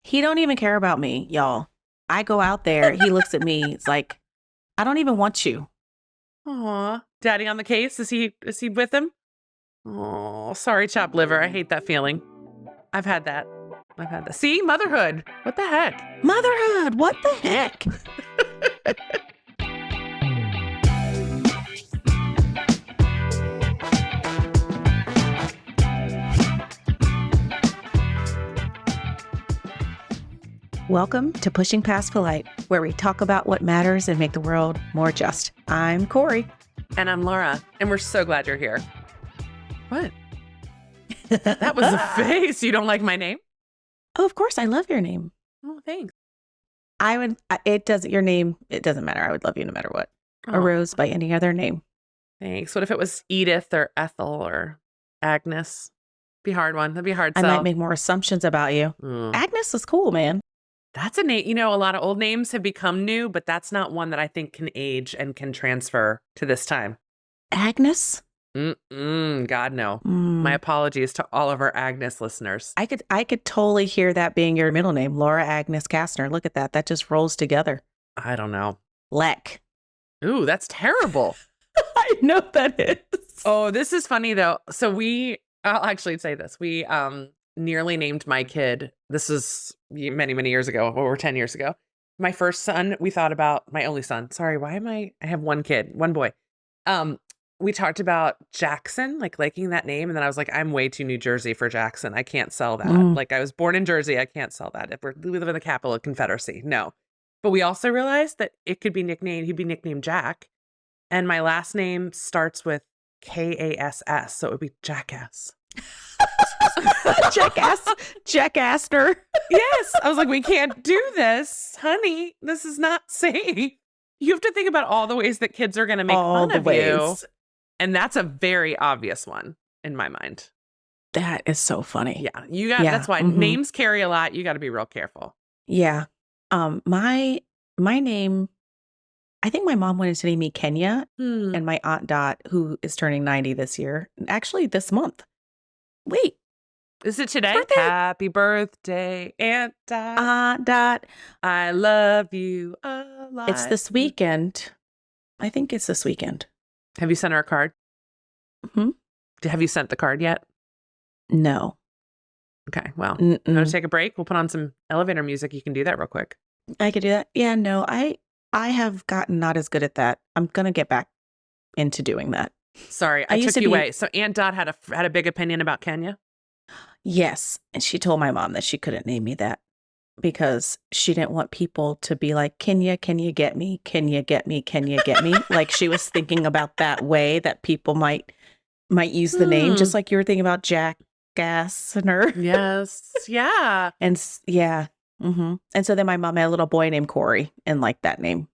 He don't even care about me, y'all. I go out there, he looks at me, it's like, I don't even want you. Aw, daddy on the case? Is he with him? Oh, sorry, chopped liver. I hate that feeling. I've had that. See, motherhood. What the heck? Motherhood, what the heck? Welcome to Pushing Past Polite, where we talk about what matters and make the world more just. I'm Corey. And I'm Laura, and we're so glad you're here. What? That was a face. You don't like my name? Oh, of course, I love your name. Oh, thanks. It doesn't matter. I would love you no matter what. Aw, Or Rose by any other name. thanks. What if it was Edith or Ethel or Agnes? Be a hard one. That'd be a hard I sell. might make more assumptions about you. Mm. Agnes is cool, man. That's a name. You know, a lot of old names have become new, but that's not one that I think can age and can transfer to this time. Agnes? God, no. Mm. My apologies to all of our Agnes listeners. I could totally hear that being your middle name, Laura Agnes Kastner. Look at that. That just rolls together. I don't know. Leck. Ooh, that's terrible. I know that is. Oh, this is funny though. So I'll actually say this. We nearly named my kid. This is many, many years ago, over 10 years ago. My first son, we thought about my only son. Sorry, I have one kid, one boy. We talked about Jackson, like liking that name. And then I was like, I'm way too New Jersey for Jackson. I can't sell that. Like I was born in Jersey. I can't sell that. We live in the capital of Confederacy. No. But we also realized that he'd be nicknamed Jack. And my last name starts with Kass. So it would be Jackass. Jackaster. Yes. I was like, we can't do this, honey. This is not safe. You have to think about all the ways that kids are going to make fun of you. And that's a very obvious one in my mind. That is so funny. Yeah. That's why names carry a lot. You got to be real careful. Yeah. My name, I think my mom wanted to name me Kenya and my Aunt Dot, who is turning 90 this year. Actually, this month. Wait. Is it today? Birthday? Happy birthday, Aunt Dot. Aunt Dot. I love you a lot. It's this weekend. I think it's this weekend. Have you sent her a card? Have you sent the card yet? No. Okay, well, you want to take a break? We'll put on some elevator music. You can do that real quick. I could do that. Yeah, no, I have gotten not as good at that. I'm going to get back into doing that. Sorry, I took you away. So Aunt Dot had a big opinion about Kenya? Yes. And she told my mom that she couldn't name me that because she didn't want people to be like, Kenya, can you get me? Can you get me? Can you get me? Like she was thinking about that way that people might use the name, just like you were thinking about Jack Gassner. Yes. Yeah. And yeah. And so then my mom had a little boy named Corey and liked that name.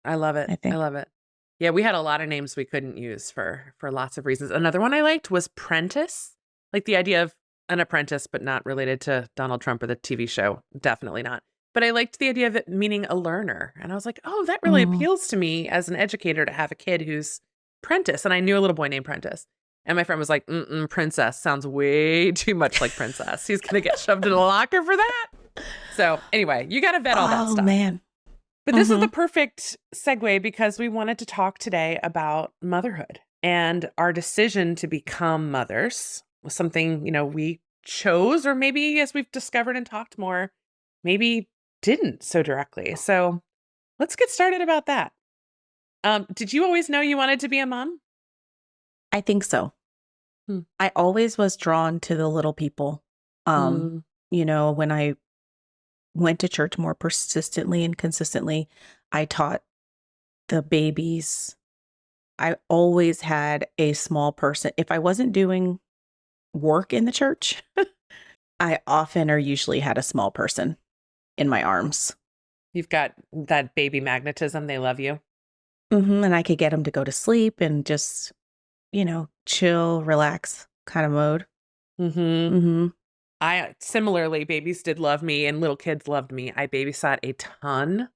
I love it. I love it. Yeah, we had a lot of names we couldn't use for lots of reasons. Another one I liked was Prentice. Like the idea of an apprentice, but not related to Donald Trump or the TV show. Definitely not. But I liked the idea of it meaning a learner. And I was like, oh, that really appeals to me as an educator to have a kid who's Prentice. And I knew a little boy named Prentice. And my friend was like, Princess sounds way too much like Princess. He's going to get shoved in a locker for that. So anyway, you got to vet all that stuff. Oh, man. But this is the perfect segue because we wanted to talk today about motherhood and our decision to become mothers was something, we chose, or maybe as we've discovered and talked more, maybe didn't so directly. So let's get started about that. Did you always know you wanted to be a mom? I think so. I always was drawn to the little people. When I went to church more persistently and consistently, I taught the babies. I always had a small person. If I wasn't doing work in the church, I often or usually had a small person in my arms. You've got that baby magnetism. They love you. And I could get them to go to sleep and just, chill, relax kind of mode. I similarly, babies did love me and little kids loved me. I babysat a ton,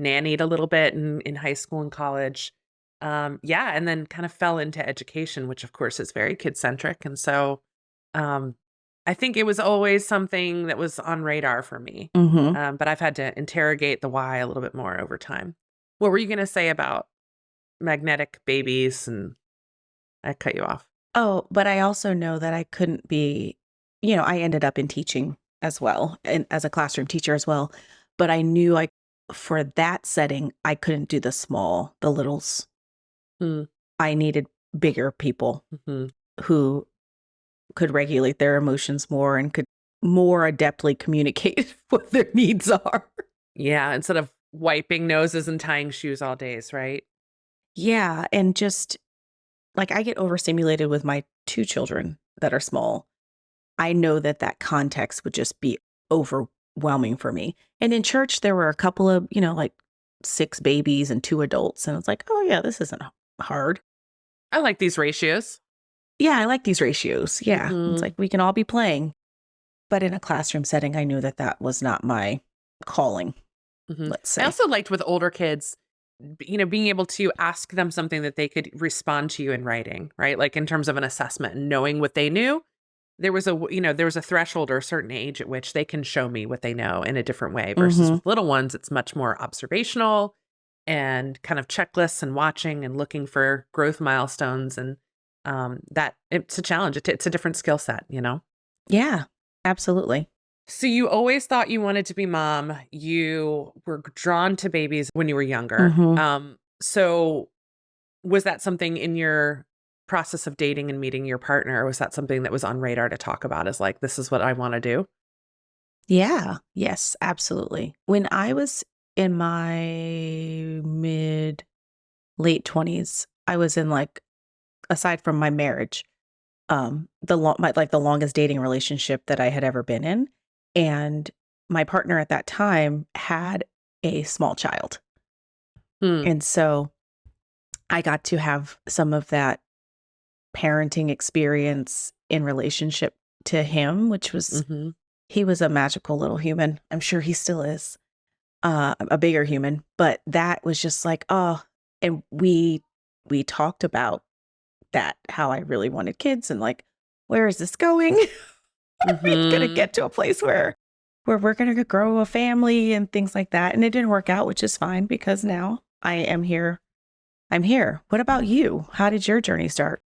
nannied a little bit in high school and college. And then kind of fell into education, which of course is very kid centric. And so I think it was always something that was on radar for me. Mm-hmm. But I've had to interrogate the why a little bit more over time. What were you going to say about magnetic babies? And I cut you off. Oh, but I also know that I couldn't be, I ended up in teaching as well, and as a classroom teacher as well. But I knew for that setting, I couldn't do the littles. Mm. I needed bigger people Mm-hmm. who could regulate their emotions more and could more adeptly communicate what their needs are. Yeah, instead of wiping noses and tying shoes all days, right? Yeah. And just like I get overstimulated with my two children that are small. I know that that context would just be overwhelming for me. And in church, there were a couple of, like 6 babies and 2 adults. And it's like, oh, yeah, this isn't hard. I like these ratios. Yeah, I like these ratios. Yeah. It's Mm-hmm. like we can all be playing. But in a classroom setting, I knew that that was not my calling, Mm-hmm. let's I say. also liked with older kids, being able to ask them something that they could respond to you in writing, right? Like in terms of an assessment and knowing what they knew. There was a threshold or a certain age at which they can show me what they know in a different way versus Mm-hmm. with little ones, it's much more observational and kind of checklists and watching and looking for growth milestones. And that it's a challenge. It's a different skill set. Yeah, absolutely. So you always thought you wanted to be mom. You were drawn to babies when you were younger. Mm-hmm. So was that something in your process of dating and meeting your partner, or was that something that was on radar to talk about as like, this is what I want to do? Yeah. Yes, absolutely. When I was in my mid late 20s, I was in like, aside from my marriage, the longest dating relationship that I had ever been in. And my partner at that time had a small child. Hmm. And so I got to have some of that parenting experience in relationship to him, which was, Mm-hmm. he was a magical little human. I'm sure he still is, a bigger human, but that was just like, oh, and we talked about that, how I really wanted kids and like, where is this going? Are we gonna Mm-hmm. get to a place where we're gonna grow a family and things like that? And it didn't work out, which is fine because now I am here. I'm here. What about you? How did your journey start?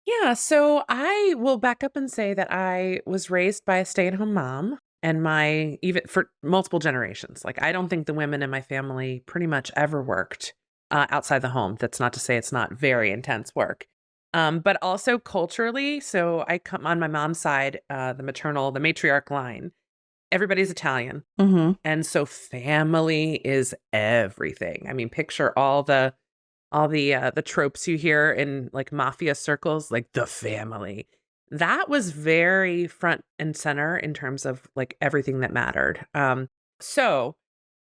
Yeah. So I will back up and say that I was raised by a stay-at-home mom and even for multiple generations. Like, I don't think the women in my family pretty much ever worked outside the home. That's not to say it's not very intense work. But also culturally, so I come on my mom's side, the matriarch line, everybody's Italian. Mm-hmm. And so family is everything. I mean, picture all the tropes you hear in like mafia circles, like the family. That was very front and center in terms of like everything that mattered. So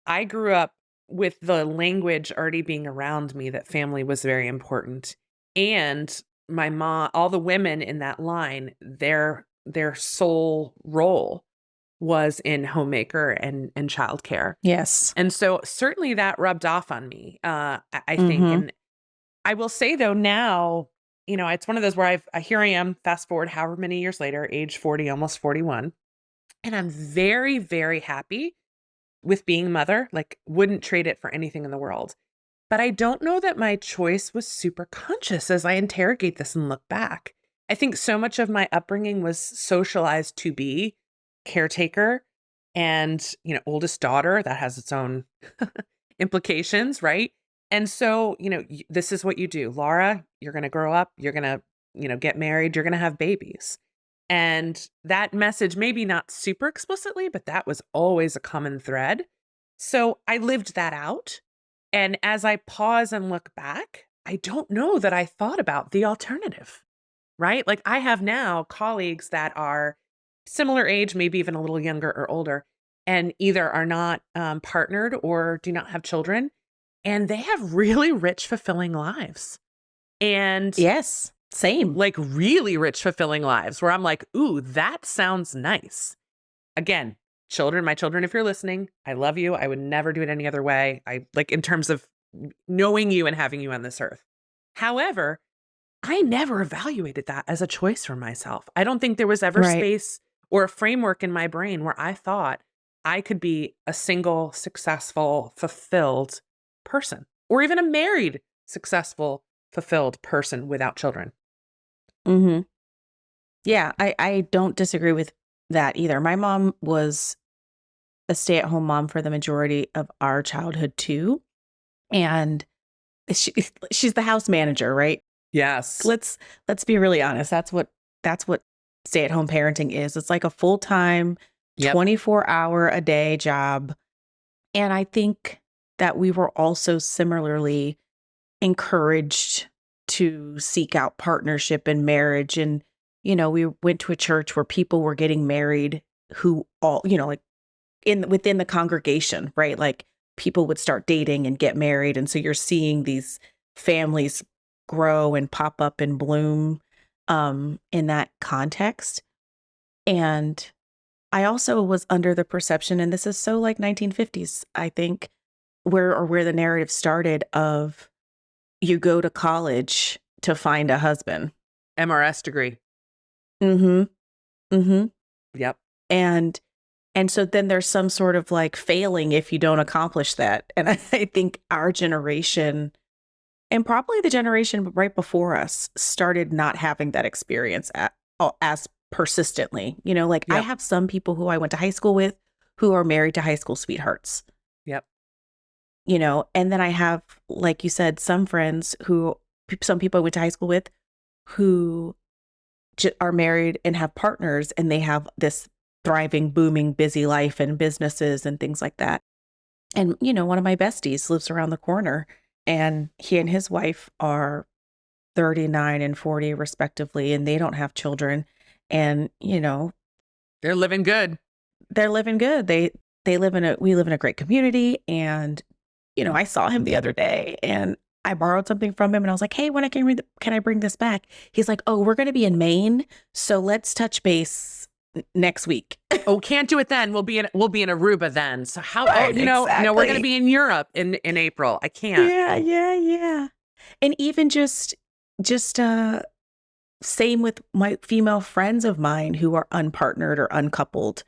I grew up with the language already being around me that family was very important. And my mom, all the women in that line, their sole role was in homemaker and childcare. Yes. And so certainly that rubbed off on me, I think. Mm-hmm. And I will say though, now, it's one of those where here I am, fast forward however many years later, age 40, almost 41. And I'm very, very happy with being a mother, like wouldn't trade it for anything in the world. But I don't know that my choice was super conscious as I interrogate this and look back. I think so much of my upbringing was socialized to be caretaker and, oldest daughter. That has its own implications, right? And so, this is what you do. Laura, you're going to grow up, you're going to, get married, you're going to have babies. And that message, maybe not super explicitly, but that was always a common thread. So I lived that out. And as I pause and look back, I don't know that I thought about the alternative, right? Like, I have now colleagues that are similar age, maybe even a little younger or older, and either are not partnered or do not have children. And they have really rich, fulfilling lives. And Yes. Same. like really rich, fulfilling lives where I'm like, ooh, that sounds nice. Again, my children, if you're listening, I love you. I would never do it any other way. I like in terms of knowing you and having you on this earth. However, I never evaluated that as a choice for myself. I don't think there was ever Right. space or a framework in my brain where I thought I could be a single, successful, fulfilled person, or even a married, successful, fulfilled person without children. Mm-hmm. Yeah, I don't disagree with that either. My mom was a stay-at-home mom for the majority of our childhood too. And she's the house manager, right? Yes. Let's be really honest. That's what stay-at-home parenting is. It's like a full-time Yep. 24-hour a day job. And I think that we were also similarly encouraged to seek out partnership and marriage. And, we went to a church where people were getting married who all, like within the congregation, right? Like people would start dating and get married. And so you're seeing these families grow and pop up and bloom in that context. And I also was under the perception, and this is so like 1950s, I think, where the narrative started of you go to college to find a husband. MRS degree. Mm-hmm. Mm-hmm. Yep. And so then there's some sort of like failing if you don't accomplish that. And I think our generation, and probably the generation right before us, started not having that experience as persistently. Like I Yep. have some people who I went to high school with who are married to high school sweethearts. Yep. And then I have, like you said, some people I went to high school with who are married and have partners, and they have this thriving, booming, busy life and businesses and things like that. And, one of my besties lives around the corner, and he and his wife are 39 and 40 respectively, and they don't have children. And, They're living good. they're living good. We live in a great community. And, I saw him the other day and I borrowed something from him and I was like, hey, when can I bring this back? He's like, oh, we're going to be in Maine. So let's touch base next week. Oh, can't do it then. We'll be in Aruba then. So how, Right, no, we're going exactly. to be in Europe in April. I can't. Yeah. And even just same with my female friends of mine who are unpartnered or uncoupled.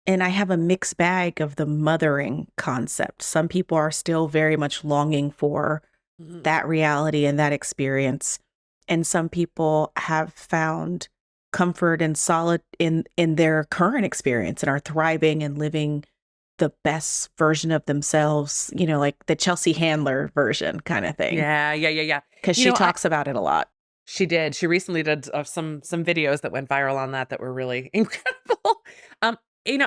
And I have a mixed bag of the mothering concept. Some people are still very much longing for that reality and that experience. And some people have found comfort and solid in their current experience and are thriving and living the best version of themselves, like the Chelsea Handler version kind of thing. Yeah. Because she talks about it a lot. She did. She recently did some videos that went viral on that were really incredible.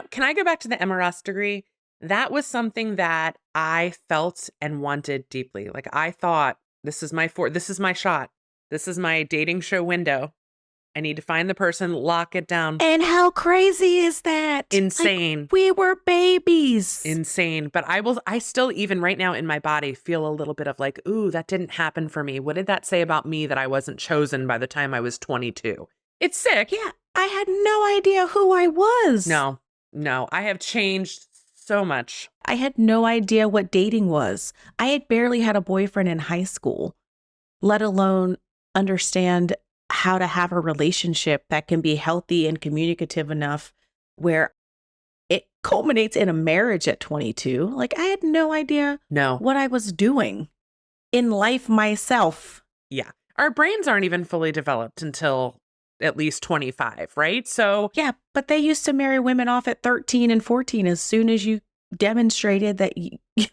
Can I go back to the MRS degree? That was something that I felt and wanted deeply. Like I thought, this is my shot. This is my dating show window. I need to find the person, lock it down. And how crazy is that? Insane. Like, we were babies. Insane. But I still, even right now in my body, feel a little bit of like, ooh, that didn't happen for me. What did that say about me that I wasn't chosen by the time I was 22? It's sick. Yeah. I had no idea who I was. No, I have changed so much. I had no idea what dating was. I had barely had a boyfriend in high school, let alone understand how to have a relationship that can be healthy and communicative enough where it culminates in a marriage at 22. Like I had no idea what I was doing in life myself. Yeah. Our brains aren't even fully developed until at least 25, right? So yeah, but they used to marry women off at 13 and 14 as soon as you demonstrated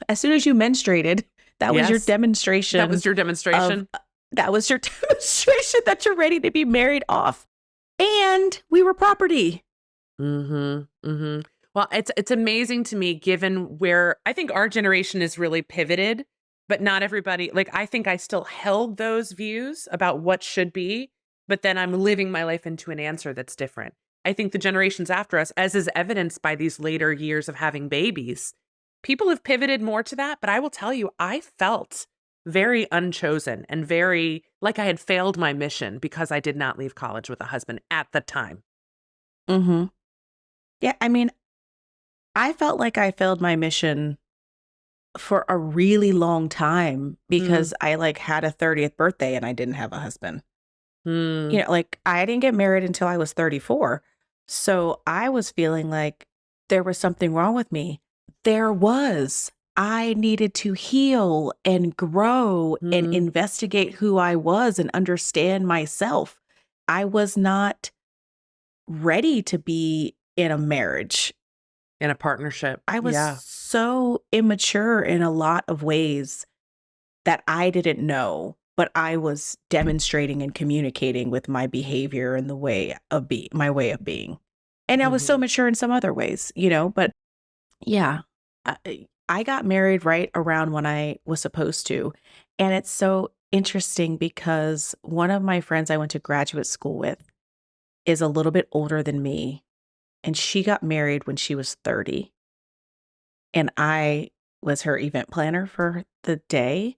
as soon as you menstruated. That was your demonstration. That was your demonstration. That was your demonstration that you're ready to be married off. And we were property. Well, it's amazing to me, given where I think our generation is really pivoted, but not everybody. Like, I think I still held those views about what should be, but then I'm living my life into an answer that's different. I think the generations after us, as is evidenced by these later years of having babies, people have pivoted more to that. But I will tell you, I felt very unchosen and very like I had failed my mission because I did not leave college with a husband at the time. Yeah, I mean, I felt like I failed my mission for a really long time because I like had a 30th birthday and I didn't have a husband. Like I didn't get married until I was 34. So I was feeling like there was something wrong with me. There was. I needed to heal and grow and Mm, investigate who I was and understand myself. I was not ready to be in a marriage. in a partnership. I was Yeah. so immature in a lot of ways that I didn't know, but I was demonstrating and communicating with my behavior and the way of my way of being. And I was so Hmm. mature in some other ways, but yeah, I got married right around when I was supposed to. And it's so interesting because one of my friends I went to graduate school with is a little bit older than me, and she got married when she was 30. And I was her event planner for the day.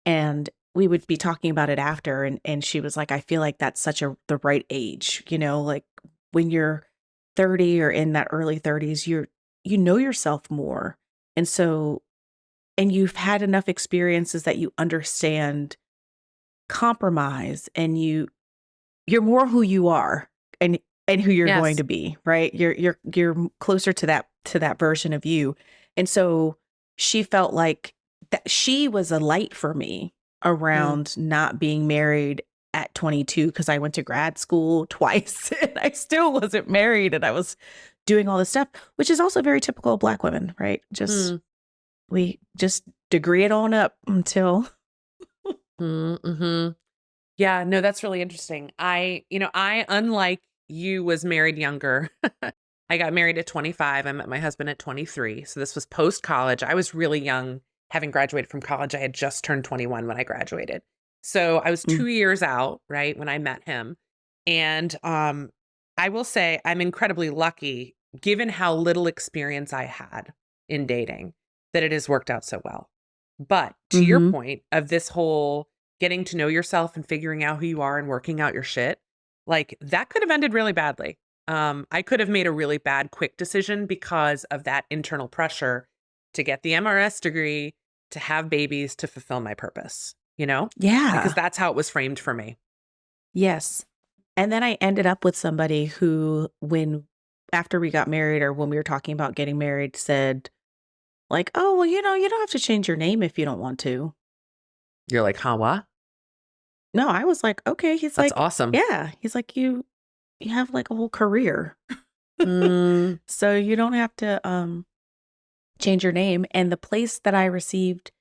And we would be talking about it after, and she was like, "I feel like that's such the right age, like when you're 30 or in that early 30s, you know yourself more. And so and you've had enough experiences that you understand compromise, and you're more who you are, and who you're going Yes. to be, right? You're closer to that version of you." And so she felt like that she was a light for me Mm, around not being married at 22 because I went to grad school twice and I still wasn't married, and I was doing all this stuff, which is also very typical of Black women, right? Just mm, we just degree it on up until mm-hmm. Yeah, no, that's really interesting. I, unlike you, was married younger. I got married at 25. I met my husband at 23. So this was post college. I was really young, having graduated from college. I had just turned 21 when I graduated. So I was Mm, 2 years out, right, when I met him. And I will say I'm incredibly lucky, given how little experience I had in dating, that it has worked out so well. But to your mhm. point of this whole getting to know yourself and figuring out who you are and working out your shit, like that could have ended really badly. I could have made a really bad quick decision because of that internal pressure to get the MRS degree, to have babies, to fulfill my purpose, because Yeah. that's how it was framed for me. Yes. And then I ended up with somebody who, when after we got married or when we were talking about getting married, said, like, "Oh, well, you don't have to change your name if you don't want to." You're like, huh, what? No, I was like, "Okay." He's That's like, awesome. "Yeah." He's like, "You have like a whole career. Mm, So you don't have to change your name." And the place that I received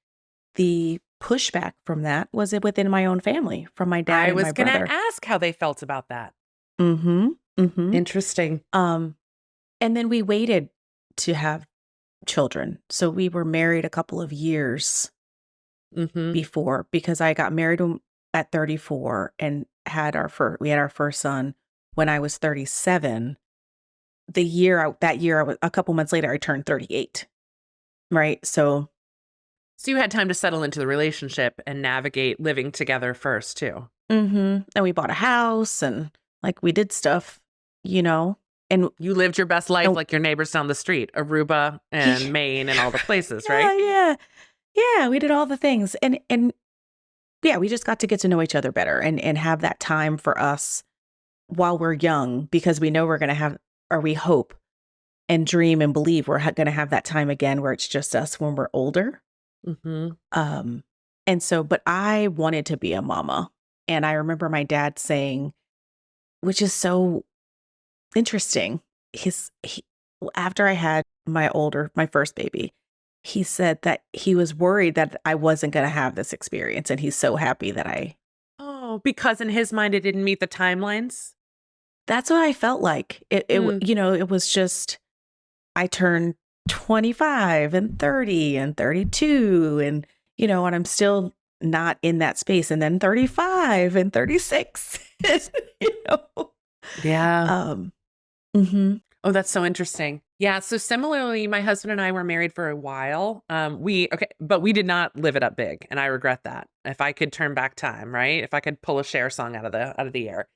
the pushback from that was within my own family, from my dad I and my was going to brother. ask how they felt about that. Mhm. Mhm. Interesting. Um and then we waited to have children. So we were married a couple of years Hmm. before, because I got married at 34 and we had our first son when I was 37. That year, a couple months later, I turned 38, right? So, So you had time to settle into the relationship and navigate living together first, too. and we bought a house, and like we did stuff, you know, and, You lived your best life and like your neighbors down the street, Aruba and Maine and all the places, yeah, right? yeah, yeah, we did all the things. And yeah, we just got to get to know each other better and have that time for us while we're young, because we know we're going to have, or we hope and dream and believe we're going to have that time again where it's just us when we're older. Mhm. Um, and so, but I wanted to be a mama. And I remember my dad saying, which is so interesting, after I had my first baby, he said that he was worried that I wasn't going to have this experience. And he's so happy that Oh, because in his mind, it didn't meet the timelines? that's what I felt like. Mm, It was just, I turned 25 and 30 and 32, and I'm still not in that space, and then 35 and 36. you know. yeah. Um mhm. Oh, that's so interesting. Yeah, so similarly, my husband and I were married for a while. But we did not live it up big, and I regret that. If I could turn back time, right? If I could pull a Cher song out of the air.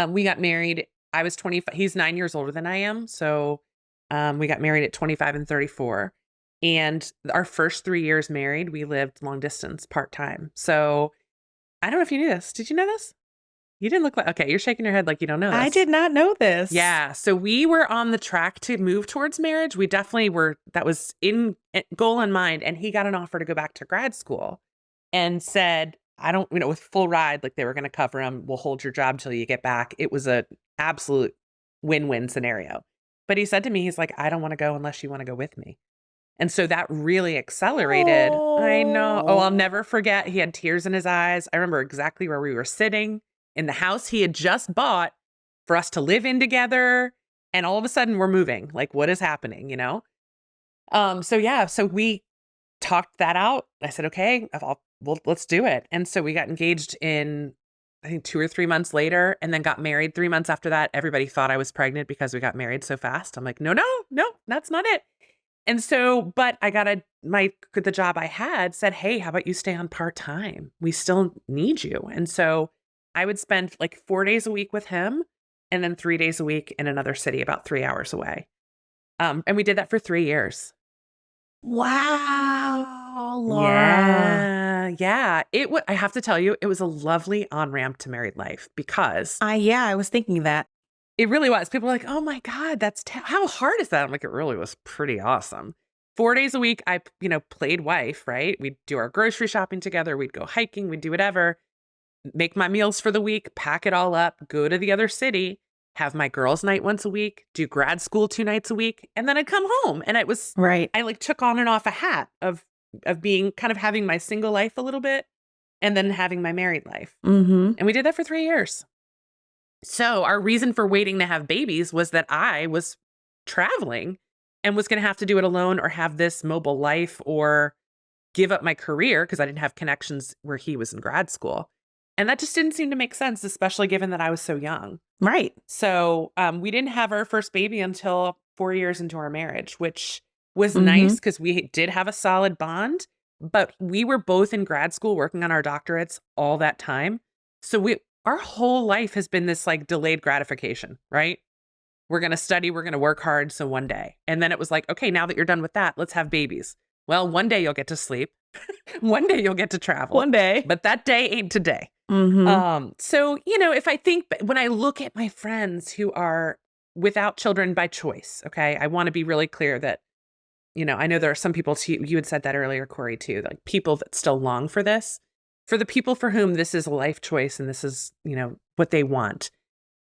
We got married. I was 25. He's 9 years older than I am, so we got married at 25 and 34. And our first 3 years married, we lived long distance, part-time. So, I don't know if you knew this. Did you know this? You didn't look like, okay, you're shaking your head like you don't know this. I did not know this. Yeah. So we were on the track to move towards marriage. We definitely were, that was in goal in mind. And he got an offer to go back to grad school and said, I don't, with full ride, like they were going to cover him. We'll hold your job till you get back. It was a absolute win-win scenario. But he said to me, he's like, I don't want to go unless you want to go with me. And so that really accelerated. I know. Oh, I'll never forget. He had tears in his eyes. I remember exactly where we were sitting in the house he had just bought for us to live in together. And all of a sudden we're moving. Like, what is happening, So we talked that out. I said, okay, well, let's do it. And so we got engaged in, I think 2 or 3 months later, and then got married 3 months after that. Everybody thought I was pregnant because we got married so fast. I'm like, no, that's not it. And so, but I got the job I had said, hey, how about you stay on part-time? We still need you. And so I would spend like 4 days a week with him and then 3 days a week in another city about 3 hours away. And we did that for 3 years. Wow, Laura. Yeah. I have to tell you, it was a lovely on-ramp to married life because I was thinking that. it really was. People were like, oh my God, how hard is that? I'm like, it really was pretty awesome. 4 days a week, I, played wife, right? We'd do our grocery shopping together. We'd go hiking. We'd do whatever, make my meals for the week, pack it all up, go to the other city, have my girls' night once a week, do grad school 2 nights a week. And then I'd come home. And it was, right. I like took on and off a hat of being kind of having my single life a little bit and then having my married life. Mm-hmm. And we did that for 3 years. So our reason for waiting to have babies was that I was traveling and was going to have to do it alone or have this mobile life or give up my career because I didn't have connections where he was in grad school. And that just didn't seem to make sense, especially given that I was so young. Right. So we didn't have our first baby until 4 years into our marriage, which was nice because we did have a solid bond, but we were both in grad school working on our doctorates all that time. So our whole life has been this like delayed gratification, right? We're going to study, we're going to work hard. So one day, and then it was like, okay, now that you're done with that, let's have babies. Well, one day you'll get to sleep. One day you'll get to travel. One day. But that day ain't today. Mm-hmm. So, when I look at my friends who are without children by choice, okay, I want to be really clear that, I know there are some people, you had said that earlier, Corey, too, like people that still long for this. For the people for whom this is a life choice and this is, what they want,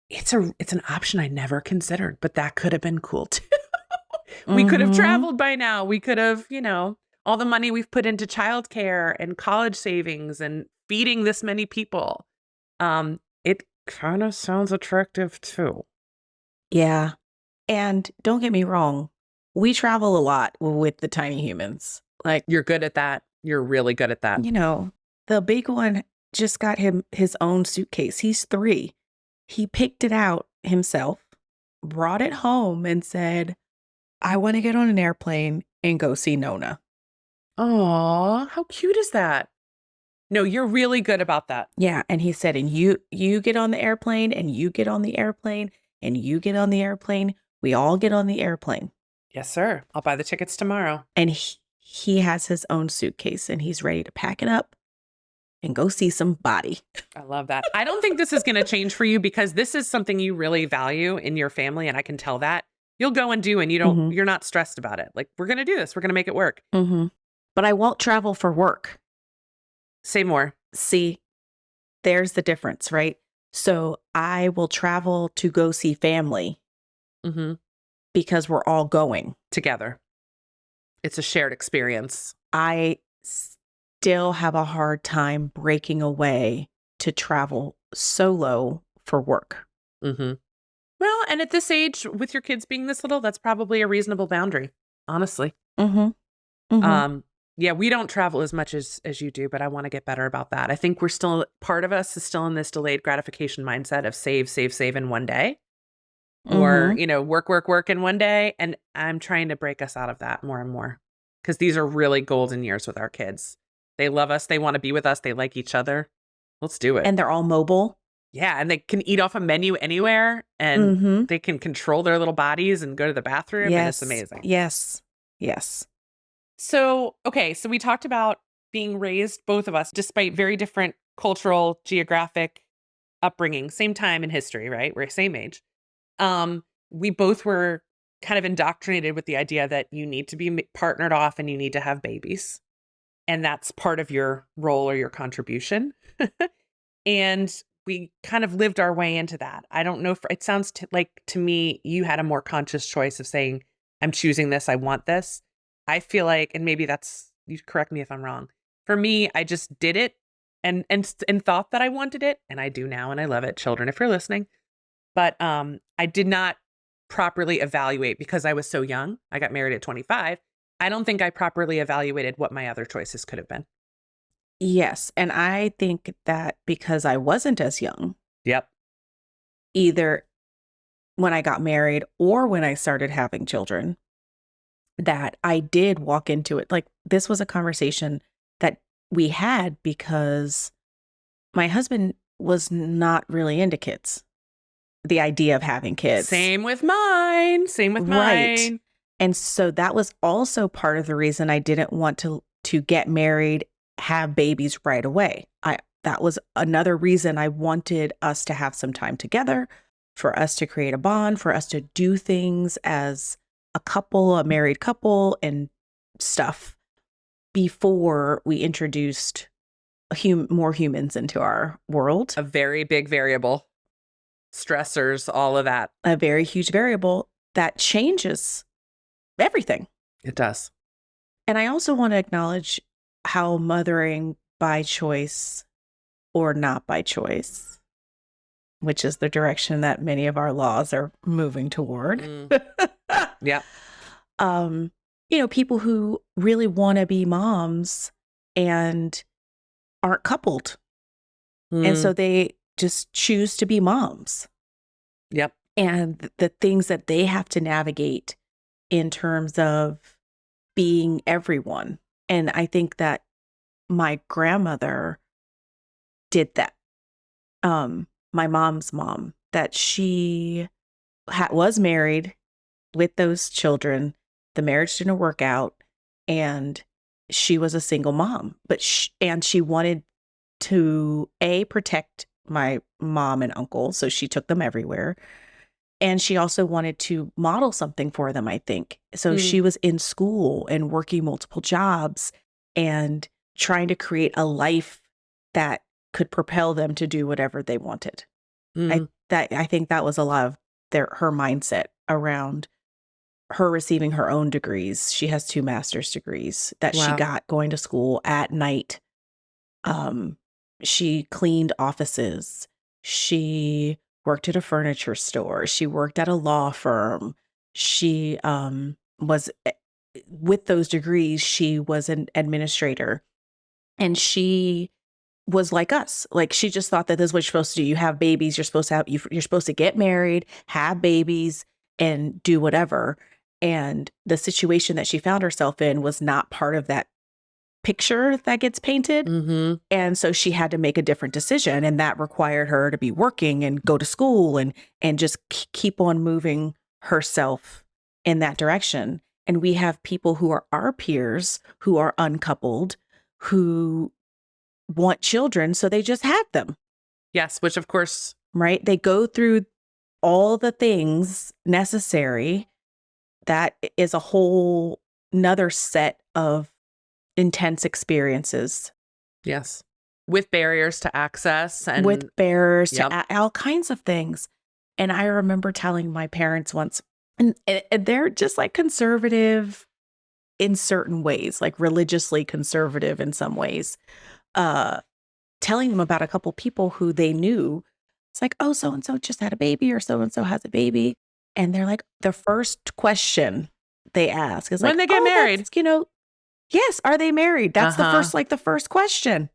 it's an option I never considered, but that could have been cool too. We could have traveled by now. We could have, all the money we've put into childcare and college savings and feeding this many people. It kind of sounds attractive too. Yeah. And don't get me wrong, we travel a lot with the tiny humans. Like, you're good at that. You're really good at that. The big one just got him his own suitcase. He's 3. He picked it out himself, brought it home and said, I want to get on an airplane and go see Nona. Aw, how cute is that? No, you're really good about that. Yeah. And he said, and you get on the airplane and you get on the airplane and you get on the airplane. We all get on the airplane. Yes, sir. I'll buy the tickets tomorrow. And he has his own suitcase and he's ready to pack it up and go see somebody. I love that. I don't think this is going to change for you because this is something you really value in your family. And I can tell that. You'll go and do, and you're not stressed about it. Like, we're going to do this. We're going to make it work. Mm-hmm. But I won't travel for work. Say more. See, there's the difference, right? So I will travel to go see family because we're all going together. It's a shared experience. I still have a hard time breaking away to travel solo for work. Well, and at this age, with your kids being this little, that's probably a reasonable boundary, honestly. Yeah, we don't travel as much as you do, but I want to get better about that. I think part of us is still in this delayed gratification mindset of save in one day. Or, work in one day. And I'm trying to break us out of that more and more. Because these are really golden years with our kids. They love us. They want to be with us. They like each other. Let's do it. And they're all mobile. Yeah. And they can eat off a menu anywhere. And they can control their little bodies and go to the bathroom. Yes. And it's amazing. Yes. So, okay. So we talked about being raised, both of us, despite very different cultural, geographic upbringing, same time in history, right? We're same age. We both were kind of indoctrinated with the idea that you need to be partnered off and you need to have babies. And that's part of your role or your contribution. And we kind of lived our way into that. I don't know if it sounds like to me, you had a more conscious choice of saying, I'm choosing this. I want this. I feel like, and maybe that's, you correct me if I'm wrong. For me, I just did it and thought that I wanted it. And I do now. And I love it. Children, if you're listening. But I did not properly evaluate because I was so young. I got married at 25. I don't think I properly evaluated what my other choices could have been. Yes. And I think that because I wasn't as young, Yep. either when I got married or when I started having children, that I did walk into it. Like this was a conversation that we had because my husband was not really into kids. The idea of having kids. Same with mine. Right. And so that was also part of the reason I didn't want to get married, have babies right away. That was another reason I wanted us to have some time together, for us to create a bond, for us to do things as a couple, a married couple and stuff before we introduced more humans into our world. A very big variable. Stressors, all of that. A very huge variable that changes everything. It does. And I also want to acknowledge how mothering by choice or not by choice, which is the direction that many of our laws are moving toward. Yeah. People who really want to be moms and aren't coupled. And so they just choose to be moms. Yep. And the things that they have to navigate in terms of being everyone. And I think that my grandmother did that. My mom's mom, that she was married with those children. The marriage didn't work out and she was a single mom, but she wanted to protect my mom and uncle. So she took them everywhere. And she also wanted to model something for them, I think. So she was in school and working multiple jobs and trying to create a life that could propel them to do whatever they wanted. I think that was a lot of her mindset around her receiving her own degrees. She has 2 master's degrees that she got going to school at night. She cleaned offices. She worked at a furniture store. She worked at a law firm. She was, with those degrees, she was an administrator. And she was like us. Like she just thought that this is what you're supposed to do. You have babies. You're supposed to get married, have babies, and do whatever. And the situation that she found herself in was not part of that picture that gets painted. And so she had to make a different decision, and that required her to be working and go to school and just keep on moving herself in that direction. And we have people who are our peers who are uncoupled, who want children, so they just have them. Yes, which of course, right? They go through all the things necessary. That is a whole nother set of intense experiences. Yes. With barriers to access and with barriers to all kinds of things. And I remember telling my parents once, and they're just like conservative in certain ways, like religiously conservative in some ways, telling them about a couple people who they knew. It's like, oh, so-and-so just had a baby, or so-and-so has a baby. And they're like, the first question they ask is when like, they get married, yes, are they married? That's the first question.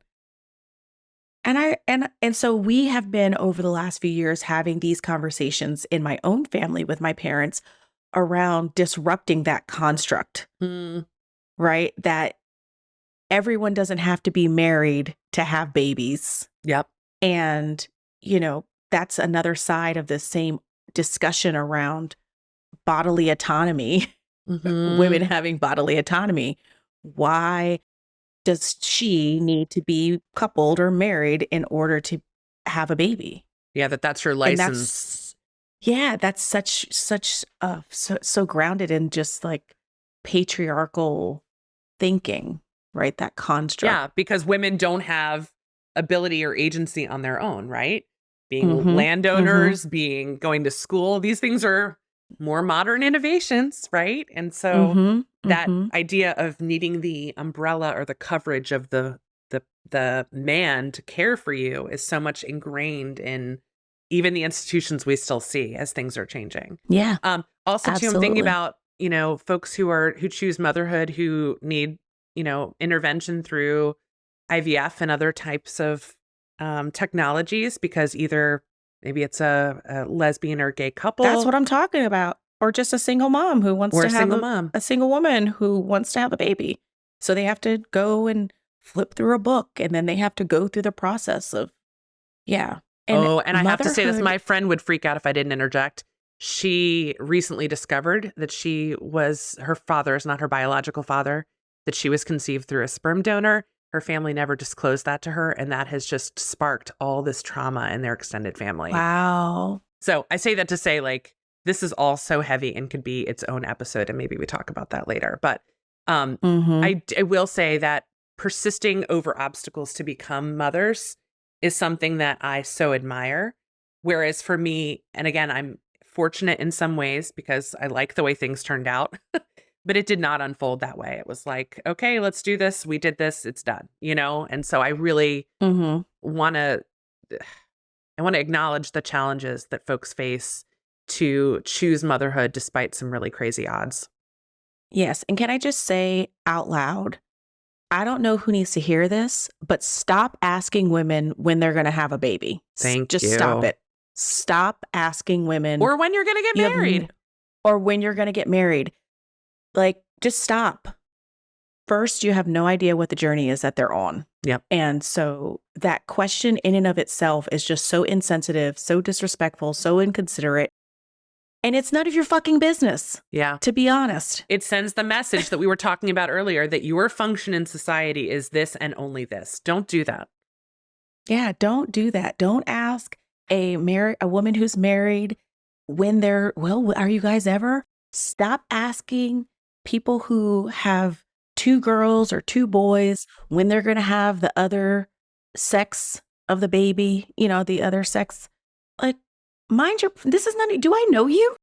And so we have been over the last few years having these conversations in my own family with my parents around disrupting that construct, right? That everyone doesn't have to be married to have babies. Yep. And, that's another side of the same discussion around bodily autonomy, women having bodily autonomy. Why does she need to be coupled or married in order to have a baby? Yeah, that's your And license. that's so grounded in just like patriarchal thinking, right? That construct. Yeah, because women don't have ability or agency on their own, right? Being Mm-hmm. Mm-hmm. landowners, being going to school, these things are more modern innovations, right? And so Mm-hmm. that Mm-hmm. idea of needing the umbrella or the coverage of the the man to care for you is so much ingrained in even the institutions we still see as things are changing. Yeah, Also too, I'm thinking absolutely. about, folks who choose motherhood who need, intervention through IVF and other types of technologies because either maybe it's a lesbian or gay That's couple what I'm talking about. Or just a single mom who wants or to a have single mom. a single woman who wants to have a baby. So they have to go and flip through a book and then they have to go through the process of, yeah. And Oh, and I have to say this, motherhood, my friend would freak out if I didn't interject. She recently discovered that her father is not her biological father, that she was conceived through a sperm donor. Her family never disclosed that to her, and that has just sparked all this trauma in their extended family. wow. So I say that to say, like, this is all so heavy and could be its own episode, and maybe we talk about that later. But Mm-hmm. I will say that persisting over obstacles to become mothers is something that I so admire. Whereas for me, and again, I'm fortunate in some ways because I like the way things turned out, but it did not unfold that way. It was like, okay, let's do this. We did this. It's done, And so I really Mm-hmm. want to acknowledge the challenges that folks face to choose motherhood despite some really crazy odds. Yes. And can I just say out loud, I don't know who needs to hear this, but stop asking women when they're going to have a baby. Thank Just stop you. it. Stop asking women Or when you're going to get you have married. or when you're going to get married. Like, just stop. First, you have no idea what the journey is that they're on. Yep. And so that question in and of itself is just so insensitive, so disrespectful, so inconsiderate. And it's none of your fucking business. Yeah. To be honest. It sends the message that we were talking about earlier that your function in society is this and only this. Don't do that. Yeah, don't do that. Don't ask a woman who's married when are you guys ever? Stop asking people who have 2 girls or 2 boys when they're going to have the other sex of the baby, the other sex. Like, this is not, do I know you?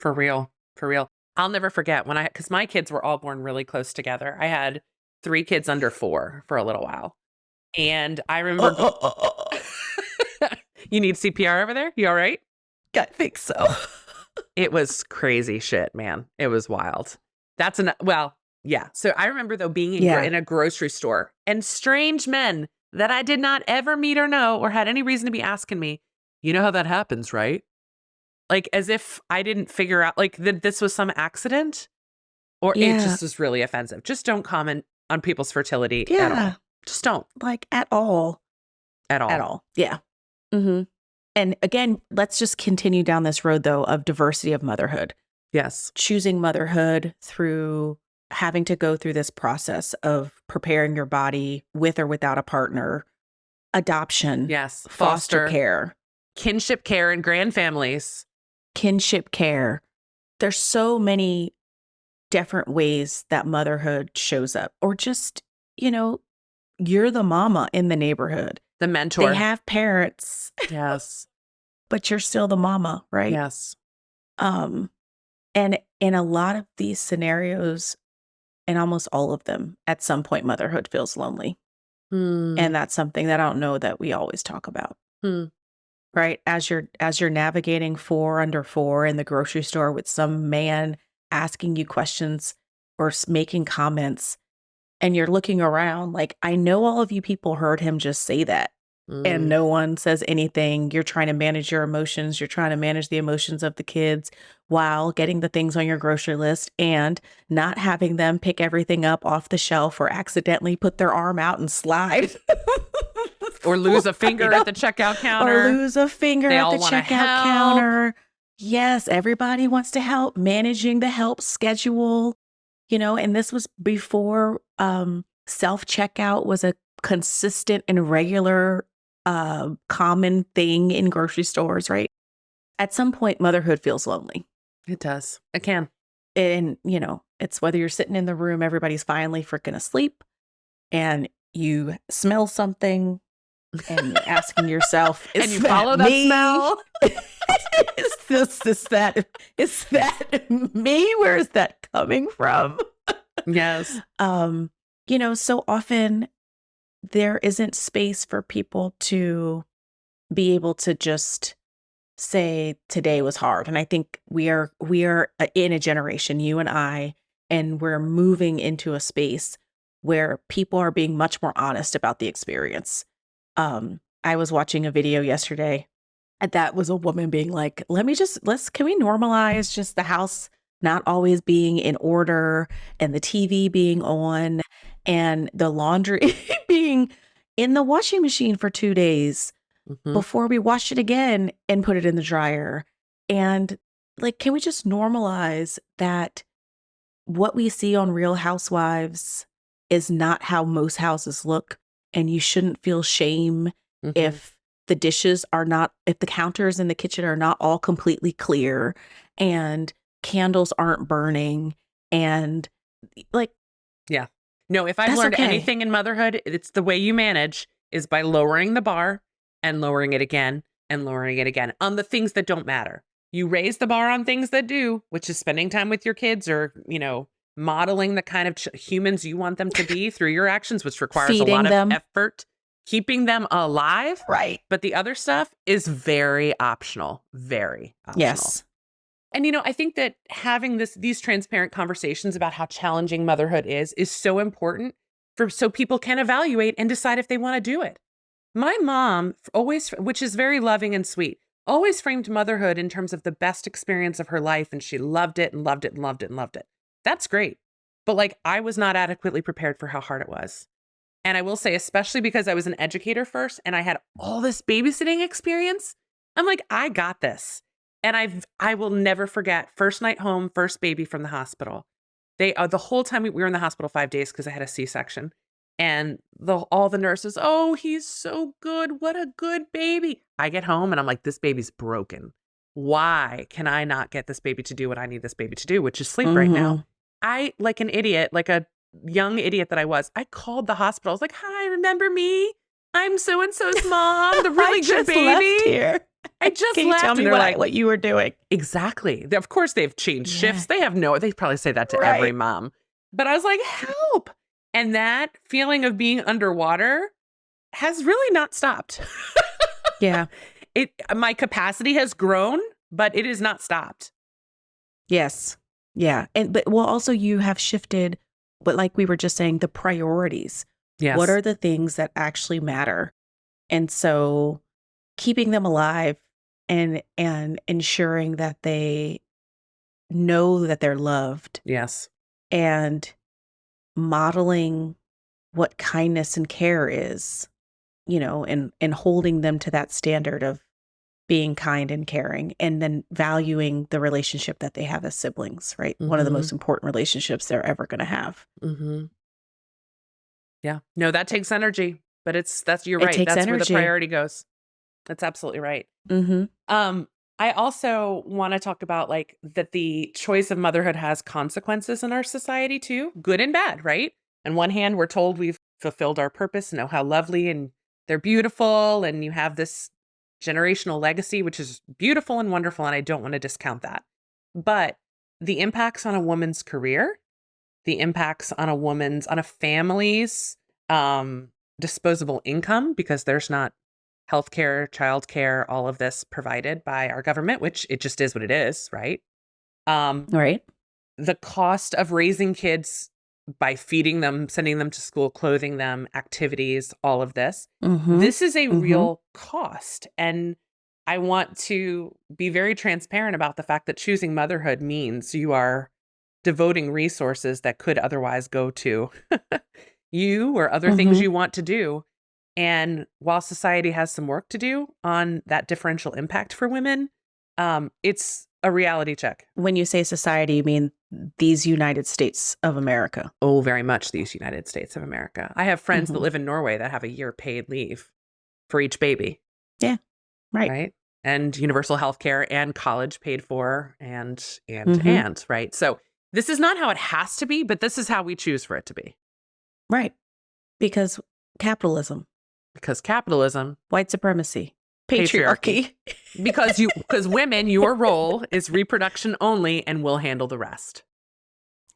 For real. For real. I'll never forget because my kids were all born really close together. I had 3 kids under 4 for a little while. And I remember, you need CPR over there? You all right? I think so. It was crazy shit, man. It was wild. Yeah. So I remember though being in a grocery store and strange men that I did not ever meet or know or had any reason to be asking me, you know how that happens, right? Like as if I didn't figure out like that this was some accident or it just was really offensive. Just don't comment on people's fertility at all. Just don't. Like at all. At all. At all. Yeah. Mm-hmm. And again, let's just continue down this road, though, of diversity of motherhood. Yes. Choosing motherhood through having to go through this process of preparing your body with or without a partner, adoption, yes, foster care, kinship care and grand families, kinship care. There's so many different ways that motherhood shows up, or just, you're the mama in the neighborhood. The mentor. They have parents. Yes. But you're still the mama, right? Yes. And in a lot of these scenarios, and almost all of them, at some point, motherhood feels lonely. And that's something that I don't know that we always talk about. Right? As you're navigating 4 under 4 in the grocery store with some man asking you questions or making comments, and you're looking around like, I know all of you people heard him just say that. And no one says anything. You're trying to manage your emotions. You're trying to manage the emotions of the kids while getting the things on your grocery list and not having them pick everything up off the shelf or accidentally put their arm out and slide. Or lose a finger at the checkout counter. Or lose a finger at the checkout counter. Yes, everybody wants to help managing the help schedule, and this was before self-checkout was a consistent and regular common thing in grocery stores, right? At some point, motherhood feels lonely. It does. It can. And, it's whether you're sitting in the room, everybody's finally freaking asleep, and you smell something and you're asking yourself, and is you that follow that me? smell. Is that me? Where is that coming from? Yes. So often there isn't space for people to be able to just say today was hard. And I think we are in a generation, you and I, and we're moving into a space where people are being much more honest about the experience. I was watching a video yesterday, and that was a woman being like, can we normalize just the house not always being in order, and the TV being on, and the laundry being in the washing machine for 2 days before we wash it again and put it in the dryer. And can we just normalize that what we see on Real Housewives is not how most houses look? And you shouldn't feel shame if the counters in the kitchen are not all completely clear and candles aren't burning. And yeah. No, if I've learned anything in motherhood, it's the way you manage is by lowering the bar and lowering it again and lowering it again on the things that don't matter. You raise the bar on things that do, which is spending time with your kids or, modeling the kind of humans you want them to be through your actions, which requires a lot of effort, keeping them alive. Right. But the other stuff is very optional, very optional. Yes. And, I think that having these transparent conversations about how challenging motherhood is so important so people can evaluate and decide if they want to do it. My mom always, which is very loving and sweet, always framed motherhood in terms of the best experience of her life. And she loved it and loved it and loved it and loved it. That's great. But I was not adequately prepared for how hard it was. And I will say, especially because I was an educator first and I had all this babysitting experience, I'm like, I got this. And I will never forget first night home, first baby from the hospital. The whole time we were in the hospital 5 days because I had a C-section. And all the nurses, oh, he's so good. What a good baby. I get home and I'm like, this baby's broken. Why can I not get this baby to do what I need this baby to do, which is sleep right now? I, like an idiot, like a young idiot that I was, I called the hospital. I was like, hi, remember me? I'm so-and-so's mom, the really good baby. Left here. I just Can you left. tell me what you were doing? Exactly. Of course, they've changed shifts. They probably say that to every mom. But I was like, help. And that feeling of being underwater has really not stopped. Yeah. My capacity has grown, but it has not stopped. Yes. Yeah. But also you have shifted, but like we were just saying, the priorities. Yes. What are the things that actually matter? And so keeping them alive and ensuring that they know that they're loved. Yes. And modeling what kindness and care is, and holding them to that standard of being kind and caring, and then valuing the relationship that they have as siblings, right? One of the most important relationships they're ever going to have. Yeah. No, that takes energy, but you're right. That's energy. Where the priority goes. That's absolutely right. I also want to talk about that the choice of motherhood has consequences in our society too, good and bad, right? On one hand, we're told we've fulfilled our purpose, know how lovely and they're beautiful, and you have this generational legacy, which is beautiful and wonderful, and I don't want to discount that. But the impacts on a woman's career, the impacts on a family's disposable income, because there's not healthcare, childcare, all of this provided by our government, which it just is what it is, right? Right. The cost of raising kids by feeding them, sending them to school, clothing them, activities, all of this. This is a real cost. And I want to be very transparent about the fact that choosing motherhood means you are devoting resources that could otherwise go to you or other things you want to do. And while society has some work to do on that differential impact for women, it's a reality check. When you say society, you mean these United States of America? Oh, very much these United States of America. I have friends that live in Norway that have a year paid leave for each baby. Yeah. Right. Right. And universal health care and college paid for and, right? So this is not how it has to be, but this is how we choose for it to be. Right. Because capitalism, Because capitalism, white supremacy, patriarchy. patriarchy. Because women, your role is reproduction only and we'll handle the rest.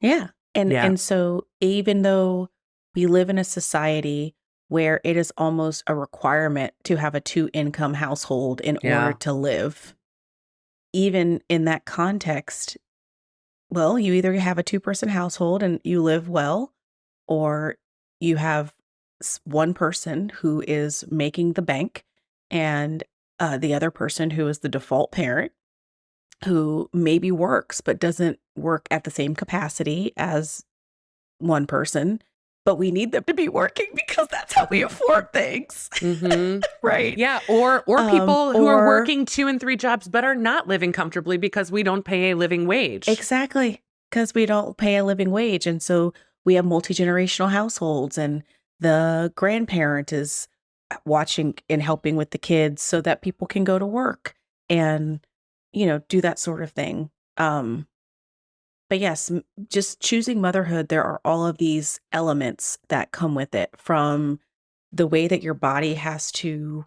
Yeah. Yeah. And so even though we live in a society where it is almost a requirement to have a 2-income household in order to live, even in that context, well, you either have a 2-person household and you live well, or you have one person who is making the bank and the other person who is the default parent who maybe works but doesn't work at the same capacity as one person, but we need them to be working because that's how we afford things. Right. Yeah. Or people who are working 2 and 3 jobs but are not living comfortably because we don't pay a living wage. Exactly. Because we don't pay a living wage. And so we have multi-generational households, and the grandparent is watching and helping with the kids so that people can go to work and, do that sort of thing. But yes, just choosing motherhood, there are all of these elements that come with it, from the way that your body has to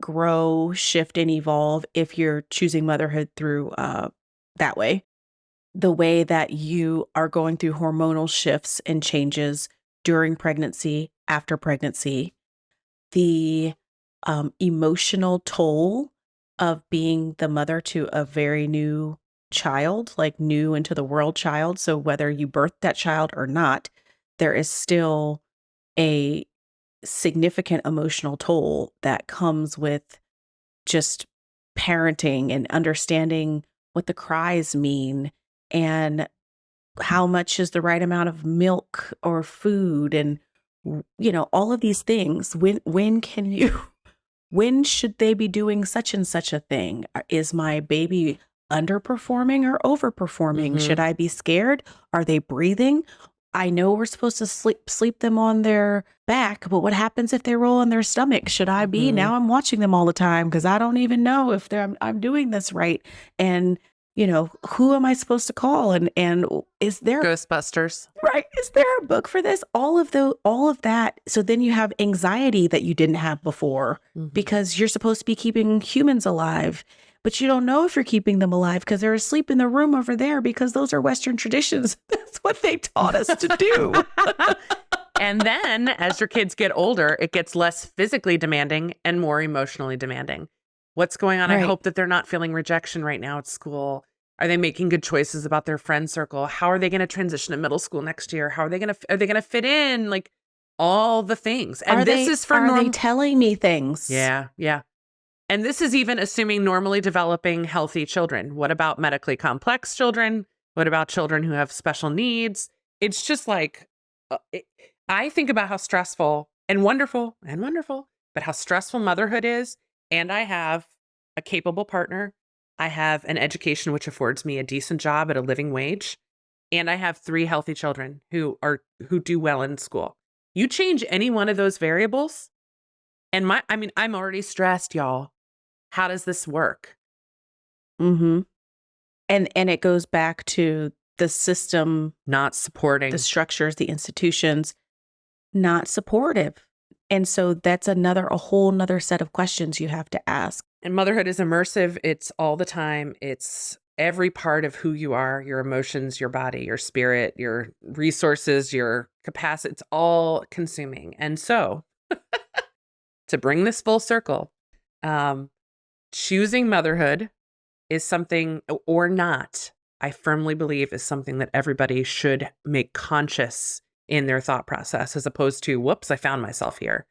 grow, shift, and evolve if you're choosing motherhood through that way. The way that you are going through hormonal shifts and changes during pregnancy, after pregnancy, the emotional toll of being the mother to a very new child, like new into the world child. So whether you birthed that child or not, there is still a significant emotional toll that comes with just parenting and understanding what the cries mean and how much is the right amount of milk or food, and all of these things. When can you when should they be doing such and such a thing? Is my baby underperforming or overperforming? Should I be scared? Are they breathing? I know we're supposed to sleep them on their back, but what happens if they roll on their stomach? Should I be? Now I'm watching them all the time because I don't even know if I'm doing this right. And who am I supposed to call? And is there Ghostbusters? Right? Is there a book for this? All of that. So then you have anxiety that you didn't have before because you're supposed to be keeping humans alive, but you don't know if you're keeping them alive because they're asleep in the room over there because those are Western traditions. That's what they taught us to do. And then as your kids get older, it gets less physically demanding and more emotionally demanding. What's going on? Right. I hope that they're not feeling rejection right now at school. Are they making good choices about their friend circle? How are they going to transition to middle school next year? Are they going to fit in? Like all the things. And are they telling me things? Yeah. Yeah. And this is even assuming normally developing healthy children. What about medically complex children? What about children who have special needs? It's just like, I think about how stressful and wonderful, but how stressful motherhood is. And I have a capable partner. I have an education which affords me a decent job at a living wage. And I have 3 healthy children who do well in school. You change any one of those variables, and I'm already stressed, y'all. How does this work? And it goes back to the system Not supporting, the structures, the institutions, not supportive. And so that's a whole nother set of questions you have to ask. And motherhood is immersive. It's all the time. It's every part of who you are, your emotions, your body, your spirit, your resources, your capacity. It's all consuming. And so to bring this full circle, choosing motherhood is something, or not, I firmly believe is something that everybody should make conscious in their thought process, as opposed to, whoops, I found myself here.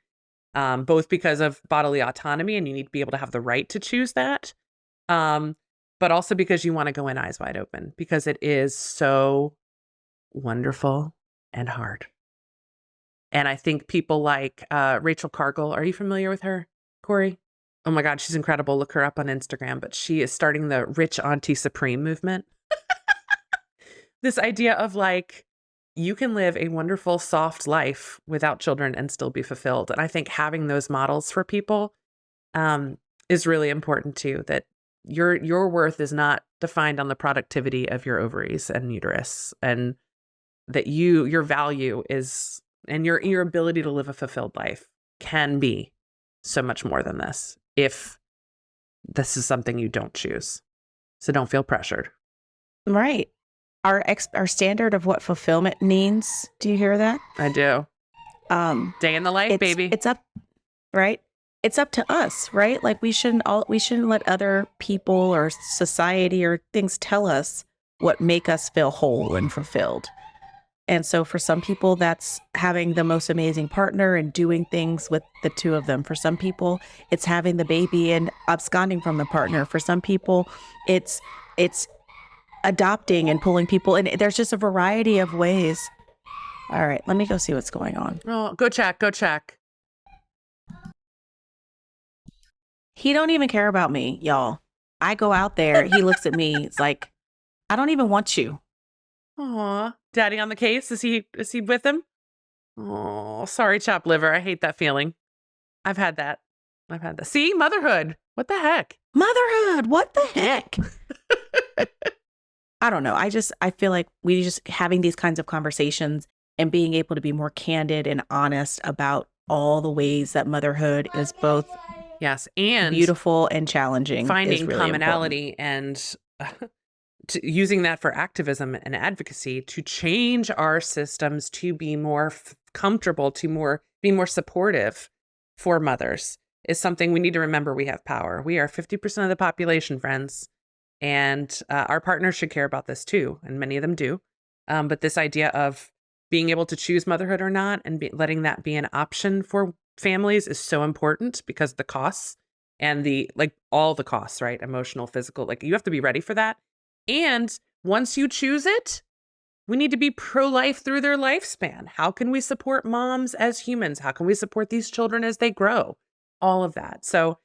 Both because of bodily autonomy, and you need to be able to have the right to choose that. But also because you want to go in eyes wide open, because it is so wonderful and hard. And I think people like Rachel Cargill, are you familiar with her, Corey? Oh my God, she's incredible. Look her up on Instagram. But she is starting the Rich Auntie Supreme movement. This idea of like, you can live a wonderful, soft life without children and still be fulfilled. And I think having those models for people is really important too, that your worth is not defined on the productivity of your ovaries and uterus, and that your value is, and your ability to live a fulfilled life can be so much more than this if this is something you don't choose. So don't feel pressured. Right. Our standard of what fulfillment means. Do you hear that? I do. Day in the life, baby. It's up, right? It's up to us, right? Like we shouldn't let other people or society or things tell us what make us feel whole and fulfilled. And so for some people, that's having the most amazing partner and doing things with the two of them. For some people, it's having the baby and absconding from the partner. For some people, it's adopting and pulling people. And there's just a variety of ways. All right, let me go see what's going on. Oh, go check. He don't even care about me, y'all. I go out there, he looks at me, it's like, I don't even want you. Aw, daddy on the case? Is he with him? Oh, sorry, chopped liver. I hate that feeling. I've had that. See, motherhood. What the heck? Motherhood. What the heck? I don't know. I feel like we just having these kinds of conversations and being able to be more candid and honest about all the ways that motherhood is both and beautiful and challenging. Finding really commonality important. And using that for activism and advocacy to change our systems to be more comfortable, to be more supportive for mothers is something we need to remember. We have power. We are 50% of the population, friends. And our partners should care about this too. And many of them do. But this idea of being able to choose motherhood or not and letting that be an option for families is so important because the costs and all the costs, right? Emotional, physical, you have to be ready for that. And once you choose it, we need to be pro-life through their lifespan. How can we support moms as humans? How can we support these children as they grow? All of that. So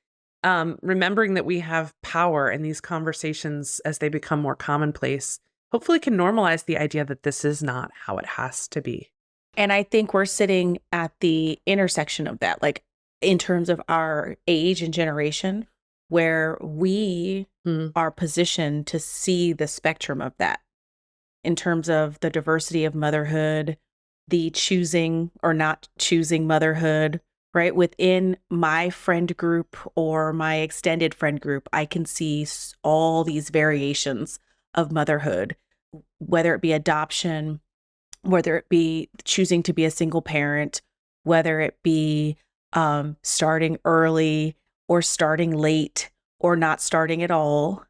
remembering that we have power in these conversations as they become more commonplace, hopefully can normalize the idea that this is not how it has to be. And I think we're sitting at the intersection of that, in terms of our age and generation, where we are positioned to see the spectrum of that in terms of the diversity of motherhood, the choosing or not choosing motherhood, right? Within my friend group or my extended friend group, I can see all these variations of motherhood, whether it be adoption, whether it be choosing to be a single parent, whether it be starting early or starting late or not starting at all,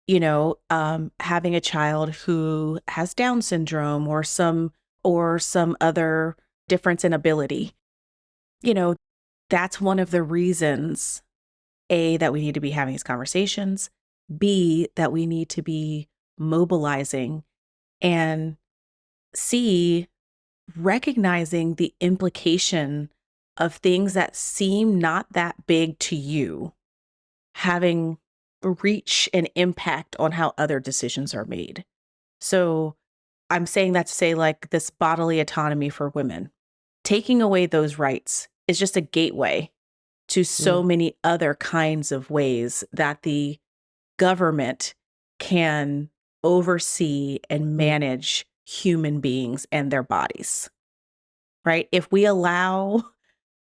having a child who has Down syndrome or some other difference in ability. That's one of the reasons, A, that we need to be having these conversations, B, that we need to be mobilizing, and C, recognizing the implication of things that seem not that big to you having reach and impact on how other decisions are made. So I'm saying that to say this bodily autonomy for women, taking away those rights is just a gateway to so many other kinds of ways that the government can oversee and manage human beings and their bodies, right? If we allow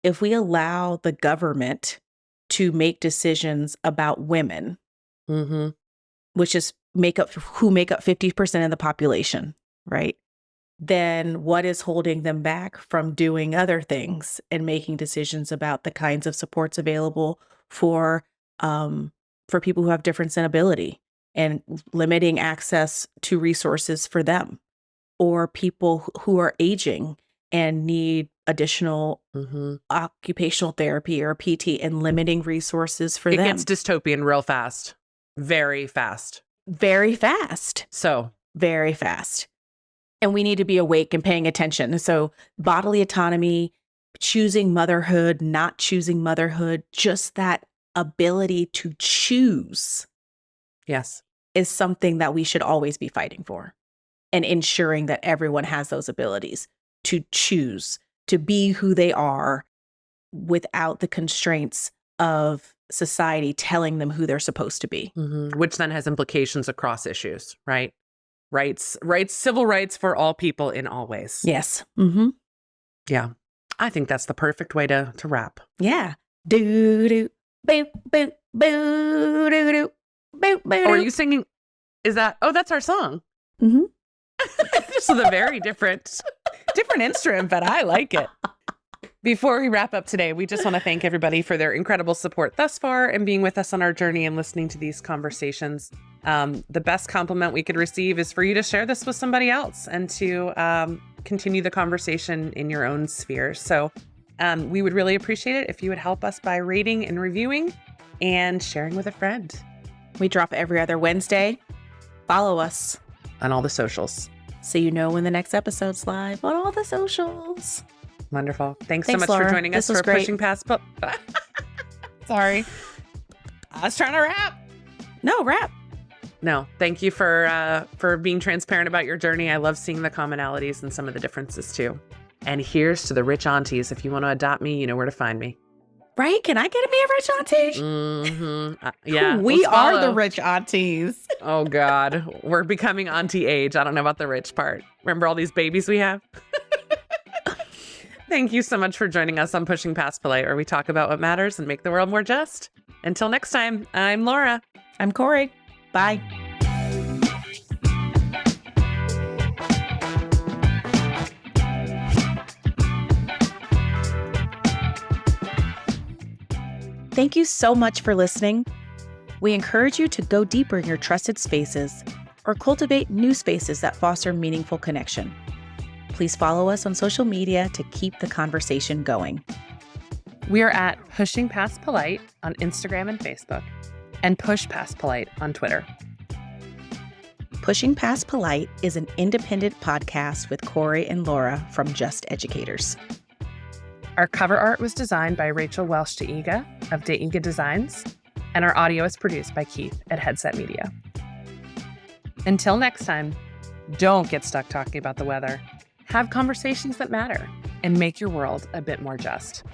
the government to make decisions about women, which is who make up 50% of the population, right? Then what is holding them back from doing other things and making decisions about the kinds of supports available for people who have difference in ability and limiting access to resources for them, or people who are aging and need additional occupational therapy or PT and limiting resources for them. It gets dystopian real fast. Very fast. Very fast. So very fast. And we need to be awake and paying attention. So bodily autonomy, choosing motherhood, not choosing motherhood, just that ability to choose. Yes. Is something that we should always be fighting for. and ensuring that everyone has those abilities to choose, to be who they are without the constraints of society telling them who they're supposed to be. Which then has implications across issues, right? Rights, civil rights for all people in all ways. Yes. Yeah. I think that's the perfect way to wrap. Yeah. Do-do, boo, boo, boo, do-do, boo, boo. Or are you singing? Is that, oh, that's our song. Just with a very different instrument, but I like it. Before we wrap up today, we just want to thank everybody for their incredible support thus far and being with us on our journey and listening to these conversations. The best compliment we could receive is for you to share this with somebody else and to continue the conversation in your own sphere. So we would really appreciate it if you would help us by rating and reviewing and sharing with a friend. We drop every other Wednesday. Follow us on all the socials, so you know when the next episode's live on all the socials. Wonderful. Thanks so much Laura. for joining us for great. Pushing Past. Sorry. I was trying to wrap. No, wrap. No, thank you for being transparent about your journey. I love seeing the commonalities and some of the differences too. And here's to the rich aunties. If you want to adopt me, you know where to find me. Right? Can I get me a rich auntie? Yeah. We are the rich aunties. Oh, God. We're becoming auntie age. I don't know about the rich part. Remember all these babies we have? Thank you so much for joining us on Pushing Past Polite, where we talk about what matters and make the world more just. Until next time, I'm Laura. I'm Corey. Bye. Thank you so much for listening. We encourage you to go deeper in your trusted spaces or cultivate new spaces that foster meaningful connection. Please follow us on social media to keep the conversation going. We are at Pushing Past Polite on Instagram and Facebook, and Push Past Polite on Twitter. Pushing Past Polite is an independent podcast with Corey and Laura from Just Educators. Our cover art was designed by Rachel Welsh DeIga of DeIga Designs, and our audio is produced by Keith at Headset Media. Until next time, don't get stuck talking about the weather. Have conversations that matter and make your world a bit more just.